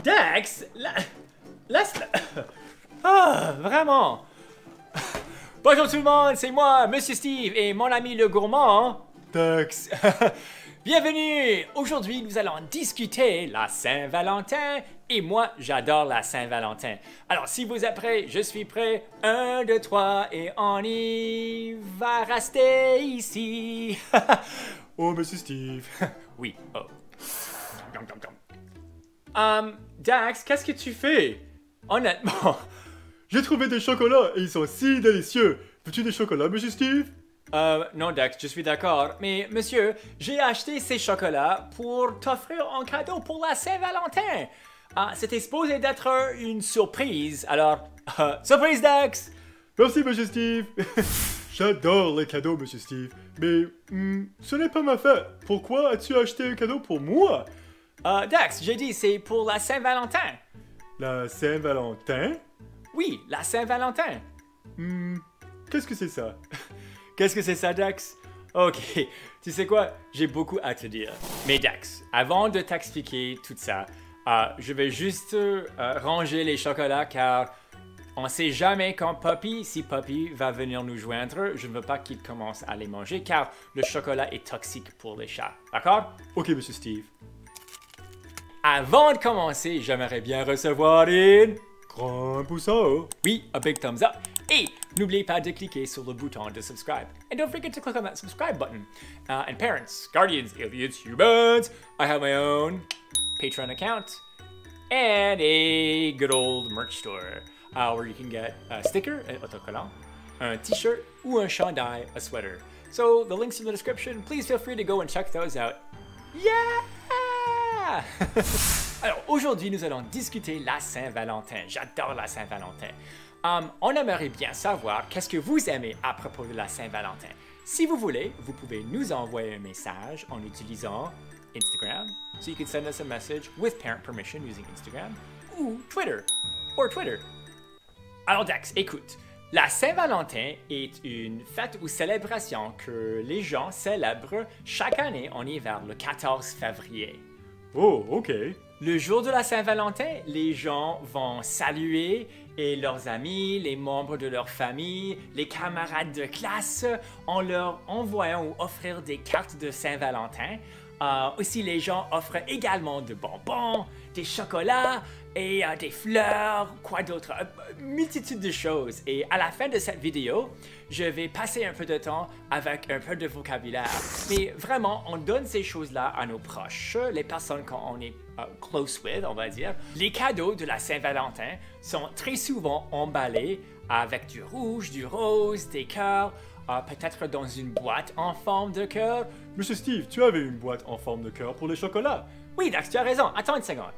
Dax, laisse-le. Ah, vraiment. Bonjour tout le monde, c'est moi, Monsieur Steve, et mon ami le gourmand, Dax. Bienvenue! Aujourd'hui, nous allons discuter la Saint-Valentin, et moi, j'adore la Saint-Valentin. Alors, si vous êtes prêts, je suis prêt. 1, 2, 3, et on y va rester ici. Oh, Monsieur Steve. Oui, oh. Dax, qu'est-ce que tu fais? Honnêtement. J'ai trouvé des chocolats et ils sont si délicieux. Veux-tu des chocolats, Monsieur Steve? Non, Dax, je suis d'accord. Mais, monsieur, j'ai acheté ces chocolats pour t'offrir un cadeau pour la Saint-Valentin. C'était supposé d'être une surprise. Alors, surprise, Dax! Merci, Monsieur Steve. J'adore les cadeaux, Monsieur Steve. Mais, ce n'est pas ma fête. Pourquoi as-tu acheté un cadeau pour moi? Dax, j'ai dit c'est pour la Saint-Valentin. La Saint-Valentin? Oui, la Saint-Valentin. Qu'est-ce que c'est ça? Qu'est-ce que c'est ça, Dax? Ok, tu sais quoi? J'ai beaucoup à te dire. Mais Dax, avant de t'expliquer tout ça, je vais juste ranger les chocolats car on ne sait jamais quand si Poppy va venir nous joindre, je ne veux pas qu'il commence à les manger car le chocolat est toxique pour les chats. D'accord? Ok, Monsieur Steve. Avant de commencer, j'aimerais bien recevoir une... Grand pouce en haut. Oui, a big thumbs up. Et n'oubliez pas de cliquer sur le bouton de subscribe. And don't forget to click on that subscribe button. And parents, guardians, idiots, humans, I have my own Patreon account and a good old merch store where you can get a sticker, un autocollant, un t-shirt, ou un chandail, a sweater. So the links in the description. Please feel free to go and check those out. Yeah! Alors, aujourd'hui, nous allons discuter la Saint-Valentin. J'adore la Saint-Valentin. On aimerait bien savoir qu'est-ce que vous aimez à propos de la Saint-Valentin. Si vous voulez, vous pouvez nous envoyer un message en utilisant Instagram. So you can send us a message with parent permission using Instagram. Ou Twitter. Alors Dax, écoute. La Saint-Valentin est une fête ou célébration que les gens célèbrent chaque année en hiver, le 14 février. Oh, ok. Le jour de la Saint-Valentin, les gens vont saluer et leurs amis, les membres de leur famille, les camarades de classe en leur envoyant ou offrir des cartes de Saint-Valentin. Aussi, les gens offrent également de bonbons, des chocolats et des fleurs, quoi d'autre, multitude de choses. Et à la fin de cette vidéo, je vais passer un peu de temps avec un peu de vocabulaire. Mais vraiment, on donne ces choses-là à nos proches, les personnes qu'on est close with, on va dire. Les cadeaux de la Saint-Valentin sont très souvent emballés avec du rouge, du rose, des cœurs, peut-être dans une boîte en forme de cœur. Monsieur Steve, tu avais une boîte en forme de cœur pour les chocolats. Oui, Dax, tu as raison. Attends une seconde.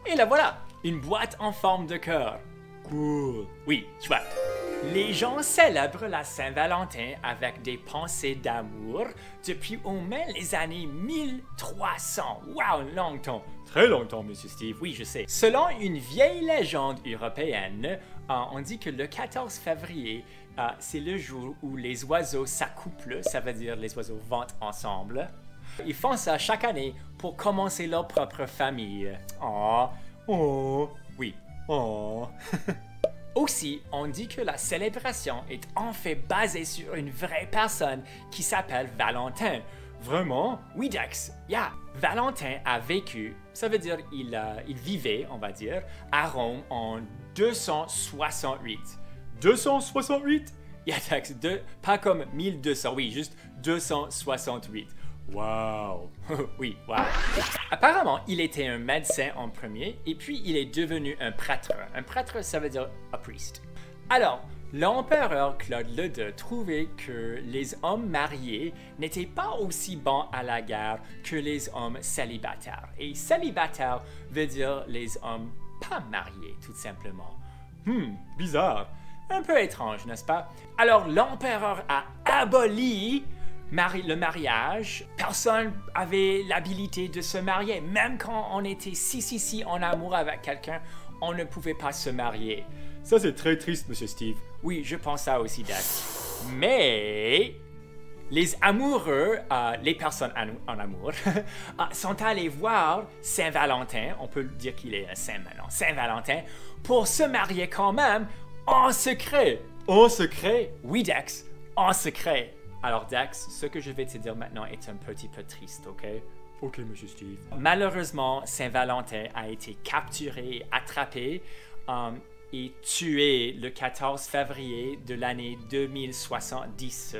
Et la voilà, une boîte en forme de cœur. Cool. Oui, chouette. Les gens célèbrent la Saint-Valentin avec des pensées d'amour depuis au moins les années 1300. Wow, longtemps. Très longtemps, Monsieur Steve. Oui, je sais. Selon une vieille légende européenne, on dit que le 14 février, c'est le jour où les oiseaux s'accouplent, ça veut dire les oiseaux vont ensemble. Ils font ça chaque année pour commencer leur propre famille. Oh, oui. oh. Aussi, on dit que la célébration est en fait basée sur une vraie personne qui s'appelle Valentin. Vraiment? Oui, Dax. Yeah. Valentin a vécu, ça veut dire il vivait, on va dire, à Rome en 268. 268? Yeah, Dax, pas comme 1200, oui, juste 268. Wow! Oui, wow. Apparemment, il était un médecin en premier et puis il est devenu un prêtre. Un prêtre, ça veut dire a priest. Alors, l'empereur Claude le II trouvait que les hommes mariés n'étaient pas aussi bons à la guerre que les hommes célibataires. Et célibataire veut dire les hommes pas mariés, tout simplement. Bizarre. Un peu étrange, n'est-ce pas? Alors, l'empereur a aboli le mariage. Personne avait l'habilité de se marier. Même quand on était si en amour avec quelqu'un, on ne pouvait pas se marier. Ça, c'est très triste, Monsieur Steve. Oui, je pense ça aussi, Dax. Mais les amoureux, les personnes en amour, sont allés voir Saint-Valentin, on peut dire qu'il est un saint maintenant, Saint-Valentin, pour se marier quand même en secret. En secret? Oui, Dex, en secret. Alors, Dex, ce que je vais te dire maintenant est un petit peu triste, ok? Ok, Monsieur Steve. Malheureusement, Saint-Valentin a été capturé, attrapé et tué le 14 février de l'année 2070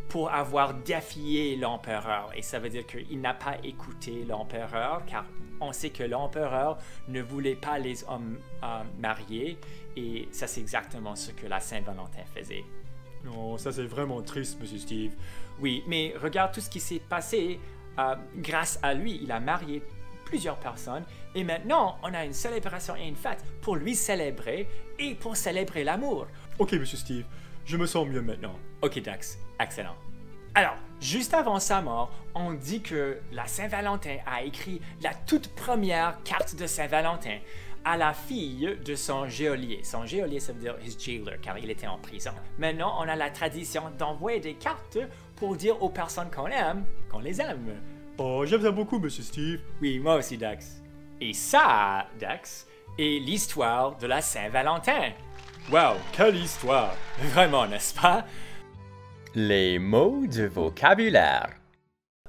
pour avoir défié l'empereur. Et ça veut dire qu'il n'a pas écouté l'empereur, car on sait que l'empereur ne voulait pas les hommes mariés. Et ça, c'est exactement ce que la Saint-Valentin faisait. Non, ça c'est vraiment triste, Monsieur Steve. Oui, mais regarde tout ce qui s'est passé. Grâce à lui, il a marié plusieurs personnes. Et maintenant, on a une célébration et une fête pour lui célébrer et pour célébrer l'amour. Ok, Monsieur Steve, je me sens mieux maintenant. Ok, Dax, excellent. Alors, juste avant sa mort, on dit que la Saint-Valentin a écrit la toute première carte de Saint-Valentin à la fille de son geôlier. Son geôlier, ça veut dire his jailer, car il était en prison. Maintenant, on a la tradition d'envoyer des cartes pour dire aux personnes qu'on aime, qu'on les aime. Oh, j'aime ça beaucoup, Monsieur Steve. Oui, moi aussi, Dax. Et ça, Dax, est l'histoire de la Saint-Valentin. Wow, quelle histoire! Vraiment, n'est-ce pas? Les mots de vocabulaire.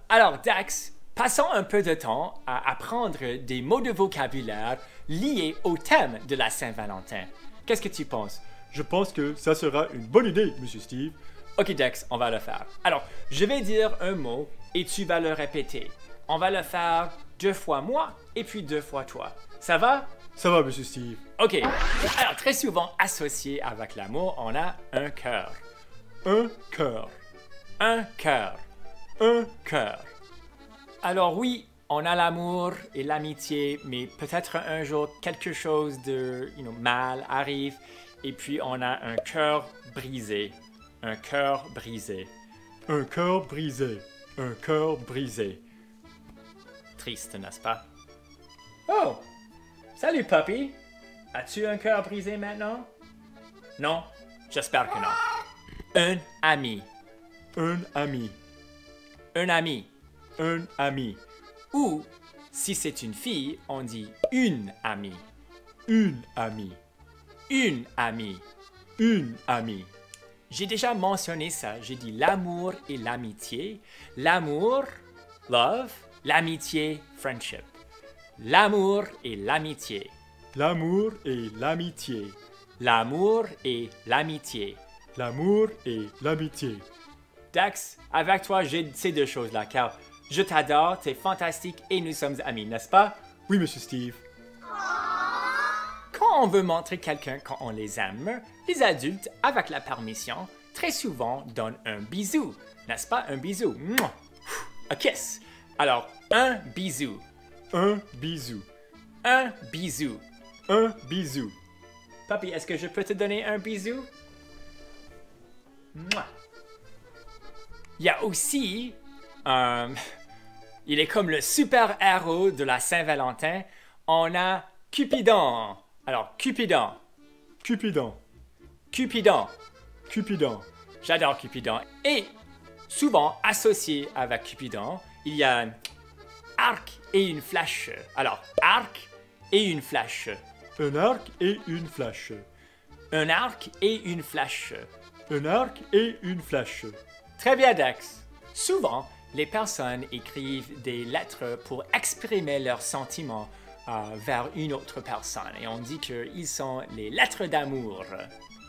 Alors, Dax, passons un peu de temps à apprendre des mots de vocabulaire liés au thème de la Saint-Valentin. Qu'est-ce que tu penses? Je pense que ça sera une bonne idée, Monsieur Steve. Ok, Dex, on va le faire. Alors, je vais dire un mot et tu vas le répéter. On va le faire 2 fois moi et puis 2 fois toi. Ça va? Ça va, Monsieur Steve. Ok. Alors, très souvent associé avec l'amour, on a un cœur. Un cœur. Un cœur. Un Cœur. Alors oui, on a l'amour et l'amitié, mais peut-être un jour quelque chose de mal arrive et puis on a un cœur brisé. Un cœur brisé. Un cœur brisé. Un cœur brisé. Triste, n'est-ce pas? Oh! Salut, Puppy! As-tu un cœur brisé maintenant? Non? J'espère que non. Un ami. Un ami. Un ami. Un ami. Ou, si c'est une fille, on dit une amie. Une amie. Une amie. Une amie. J'ai déjà mentionné ça. J'ai dit l'amour et l'amitié. L'amour, love. L'amitié, friendship. L'amour et l'amitié. L'amour et l'amitié. L'amour et l'amitié. L'amour et l'amitié. Dax, avec toi, j'ai ces 2 choses-là, car je t'adore, t'es fantastique et nous sommes amis, n'est-ce pas? Oui, Monsieur Steve. Quand on veut montrer quelqu'un qu'on les aime, les adultes, avec la permission, très souvent donnent un bisou, n'est-ce pas? Un bisou. Mouah! A kiss. Alors, un bisou. Un bisou. Un bisou. Un bisou. Papi, est-ce que je peux te donner un bisou? Mouah! Il y a aussi il est comme le super-héros de la Saint-Valentin. On a Cupidon. Alors, Cupidon. Cupidon. Cupidon. Cupidon. J'adore Cupidon. Et souvent associé avec Cupidon, il y a un arc et une flèche. Alors, arc et une flèche. Un arc et une flèche. Un arc et une flèche. Un arc et une flèche. Très bien, Dex. Souvent, les personnes écrivent des lettres pour exprimer leurs sentiments vers une autre personne. Et on dit qu'ils sont les lettres d'amour.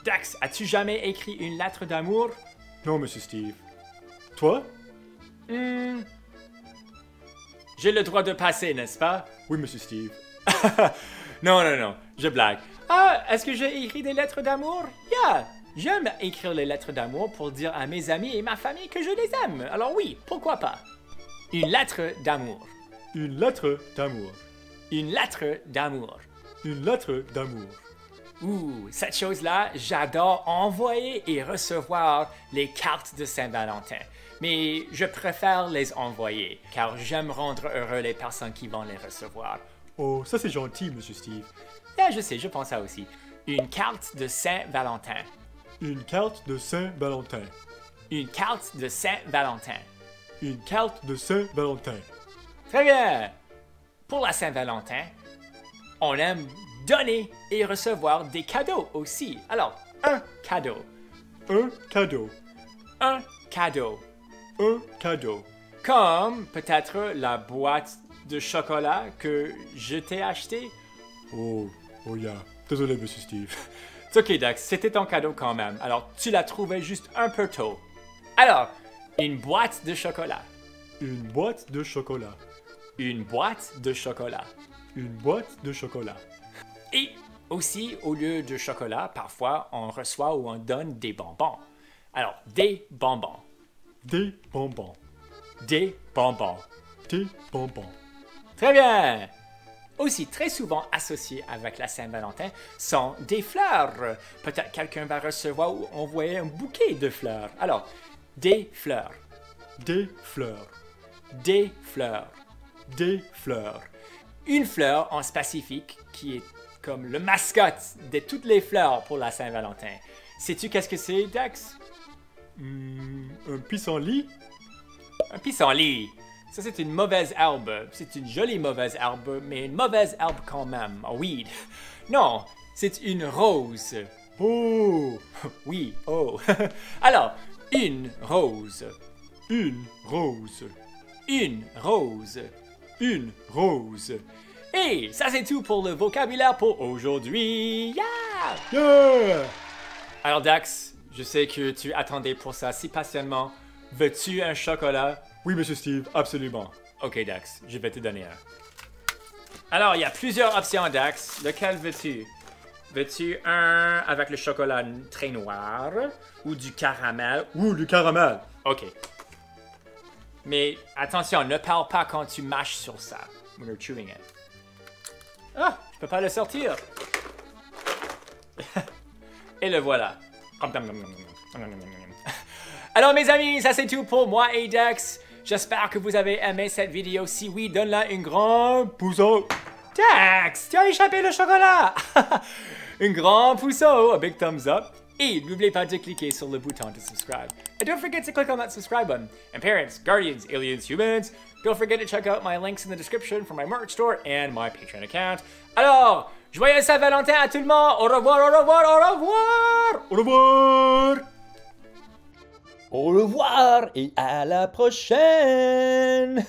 Dex, as-tu jamais écrit une lettre d'amour? Non, Monsieur Steve. Toi? J'ai le droit de passer, n'est-ce pas? Oui, Monsieur Steve. Non, non, non, je blague. Ah, est-ce que j'ai écrit des lettres d'amour? Yeah! J'aime écrire les lettres d'amour pour dire à mes amis et ma famille que je les aime. Alors oui, pourquoi pas? Une lettre d'amour. Une lettre d'amour. Une lettre d'amour. Une lettre d'amour. Ouh, cette chose-là, j'adore envoyer et recevoir les cartes de Saint-Valentin. Mais je préfère les envoyer, car j'aime rendre heureux les personnes qui vont les recevoir. Oh, ça c'est gentil, Monsieur Steve. Ah, je sais, je pense ça aussi. Une carte de Saint-Valentin. Une carte de Saint-Valentin. Une carte de Saint-Valentin. Une carte de Saint-Valentin. Très bien. Pour la Saint-Valentin, on aime donner et recevoir des cadeaux aussi. Alors, un cadeau. Un cadeau. Un cadeau. Un cadeau. Comme peut-être la boîte de chocolat que je t'ai acheté. Oh, yeah. Désolé, Monsieur Steve. C'est ok, Dax, c'était ton cadeau quand même. Alors, tu l'as trouvé juste un peu tôt. Alors, une boîte de chocolat. Une boîte de chocolat. Une boîte de chocolat. Une boîte de chocolat. Et aussi, au lieu de chocolat, parfois, on reçoit ou on donne des bonbons. Alors, des bonbons. Des bonbons. Des bonbons. Des bonbons. Très bien! Aussi, très souvent associés avec la Saint-Valentin sont des fleurs. Peut-être quelqu'un va recevoir ou envoyer un bouquet de fleurs. Alors, des fleurs. Des fleurs. Des fleurs. Des fleurs. Une fleur en spécifique qui est comme le mascotte de toutes les fleurs pour la Saint-Valentin. Sais-tu qu'est-ce que c'est, Dax? Un pissenlit? Un pissenlit. Ça, c'est une mauvaise herbe. C'est une jolie mauvaise herbe, mais une mauvaise herbe quand même. Un weed. Non, c'est une rose. Oh! Oui, oh. Alors, une rose. Une rose. Une rose. Une rose. Et ça, c'est tout pour le vocabulaire pour aujourd'hui. Yeah! Yeah! Alors, Dax, je sais que tu attendais pour ça si patiemment. Veux-tu un chocolat? Oui, Monsieur Steve, absolument. Ok, Dax, je vais te donner un. Alors, il y a plusieurs options, Dax. Lequel veux-tu? Veux-tu un avec le chocolat très noir ou du caramel? Ouh, du caramel. Ok. Mais attention, ne parle pas quand tu mâches sur ça. When you're chewing it. Ah, je peux pas le sortir. Et le voilà. Alors mes amis, ça c'est tout pour moi et Dax. J'espère que vous avez aimé cette vidéo. Si oui, donne-la un grand Pouceau. Dax, tu as échappé le chocolat. Un grand pouceau, a big thumbs up. Et n'oubliez pas de cliquer sur le bouton de subscribe. And don't forget to click on that subscribe button. And parents, guardians, aliens, humans, don't forget to check out my links in the description for my merch store and my Patreon account. Alors, joyeux Saint-Valentin à tout le monde. Au revoir, au revoir, au revoir. Au revoir. Au revoir et à la prochaine